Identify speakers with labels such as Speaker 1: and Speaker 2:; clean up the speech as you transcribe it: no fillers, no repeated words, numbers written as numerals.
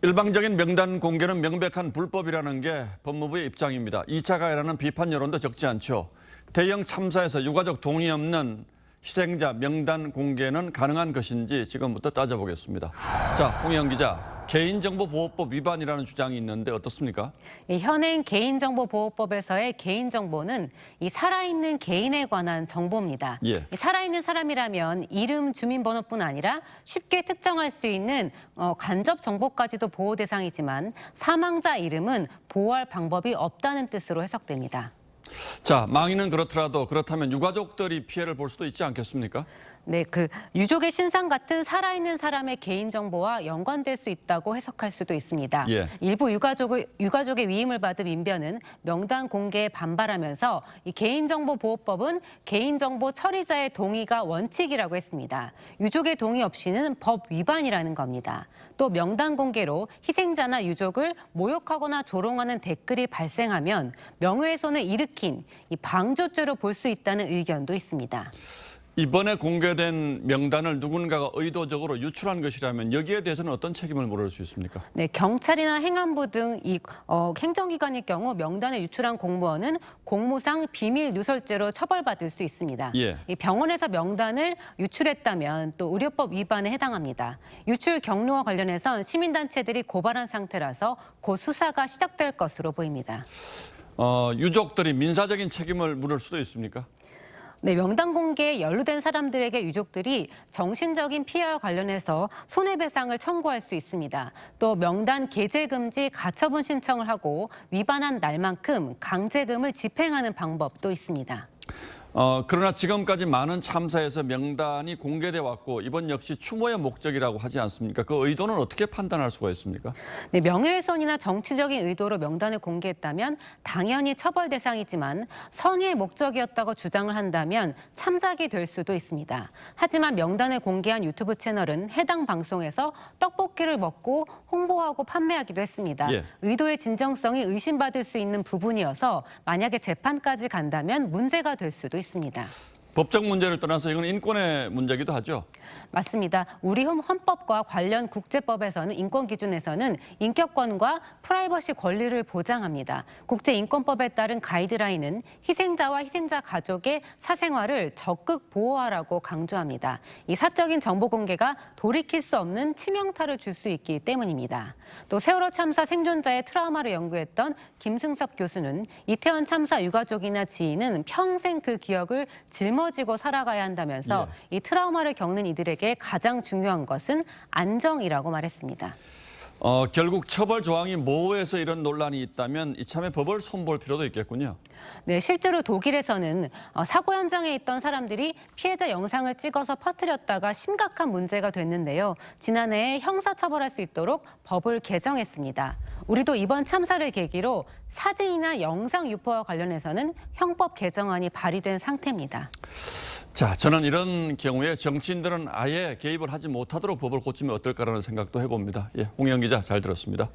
Speaker 1: 일방적인 명단 공개는 명백한 불법이라는 게 법무부의 입장입니다. 2차 가해라는 비판 여론도 적지 않죠. 대형 참사에서 유가족 동의 없는 희생자 명단 공개는 가능한 것인지 지금부터 따져보겠습니다. 자, 홍영 기자, 개인정보보호법 위반이라는 주장이 있는데 어떻습니까?
Speaker 2: 현행 개인정보보호법에서의 개인정보는 이 살아있는 개인에 관한 정보입니다.
Speaker 1: 예.
Speaker 2: 이 살아있는 사람이라면 이름, 주민번호뿐 아니라 쉽게 특정할 수 있는 간접 정보까지도 보호 대상이지만 사망자 이름은 보호할 방법이 없다는 뜻으로 해석됩니다.
Speaker 1: 자, 망인은 그렇다면 유가족들이 피해를 볼 수도 있지 않겠습니까?
Speaker 2: 네, 유족의 신상 같은 살아있는 사람의 개인정보와 연관될 수 있다고 해석할 수도 있습니다.
Speaker 1: 예.
Speaker 2: 일부 유가족의 위임을 받은 민변은 명단 공개에 반발하면서 이 개인정보보호법은 개인정보 처리자의 동의가 원칙이라고 했습니다. 유족의 동의 없이는 법 위반이라는 겁니다. 또 명단 공개로 희생자나 유족을 모욕하거나 조롱하는 댓글이 발생하면 명예훼손을 일으킨 이 방조죄로 볼 수 있다는 의견도 있습니다.
Speaker 1: 이번에 공개된 명단을 누군가가 의도적으로 유출한 것이라면 여기에 대해서는 어떤 책임을 물을 수 있습니까?
Speaker 2: 네, 경찰이나 행안부 등 행정기관일 경우 명단을 유출한 공무원은 공무상 비밀 누설죄로 처벌받을 수 있습니다.
Speaker 1: 예.
Speaker 2: 이 병원에서 명단을 유출했다면 또 의료법 위반에 해당합니다. 유출 경로와 관련해선 시민단체들이 고발한 상태라서 곧 수사가 시작될 것으로 보입니다.
Speaker 1: 유족들이 민사적인 책임을 물을 수도 있습니까?
Speaker 2: 네, 명단 공개에 연루된 사람들에게 유족들이 정신적인 피해와 관련해서 손해배상을 청구할 수 있습니다. 또 명단 게재 금지 가처분 신청을 하고 위반한 날만큼 강제금을 집행하는 방법도 있습니다.
Speaker 1: 그러나 지금까지 많은 참사에서 명단이 공개돼 왔고 이번 역시 추모의 목적이라고 하지 않습니까? 그 의도는 어떻게 판단할 수가 있습니까?
Speaker 2: 네, 명예훼손이나 정치적인 의도로 명단을 공개했다면 당연히 처벌 대상이지만 선의의 목적이었다고 주장을 한다면 참작이 될 수도 있습니다. 하지만 명단을 공개한 유튜브 채널은 해당 방송에서 떡볶이를 먹고 홍보하고 판매하기도 했습니다.
Speaker 1: 예.
Speaker 2: 의도의 진정성이 의심받을 수 있는 부분이어서 만약에 재판까지 간다면 문제가 될 수도 있습니다.
Speaker 1: 법적 문제를 떠나서 이건 인권의 문제기도 하죠.
Speaker 2: 맞습니다. 우리 헌법과 관련 국제법에서는 인권 기준에서는 인격권과 프라이버시 권리를 보장합니다. 국제인권법에 따른 가이드라인은 희생자와 희생자 가족의 사생활을 적극 보호하라고 강조합니다. 이 사적인 정보 공개가 돌이킬 수 없는 치명타를 줄 수 있기 때문입니다. 또 세월호 참사 생존자의 트라우마를 연구했던 김승섭 교수는 이태원 참사 유가족이나 지인은 평생 그 기억을 짊어지고 살아가야 한다면서 이 트라우마를 겪는 이들에게 가장 중요한 것은 안정이라고 말했습니다.
Speaker 1: 결국 처벌 조항이 모호해서 이런 논란이 있다면 이참에 법을 손볼 필요도 있겠군요.
Speaker 2: 네, 실제로 독일에서는 사고 현장에 있던 사람들이 피해자 영상을 찍어서 퍼뜨렸다가 심각한 문제가 됐는데요. 지난해 형사처벌할 수 있도록 법을 개정했습니다. 우리도 이번 참사를 계기로 사진이나 영상 유포와 관련해서는 형법 개정안이 발의된 상태입니다.
Speaker 1: 자, 저는 이런 경우에 정치인들은 아예 개입을 하지 못하도록 법을 고치면 어떨까라는 생각도 해봅니다. 예, 홍영 기자 잘 들었습니다.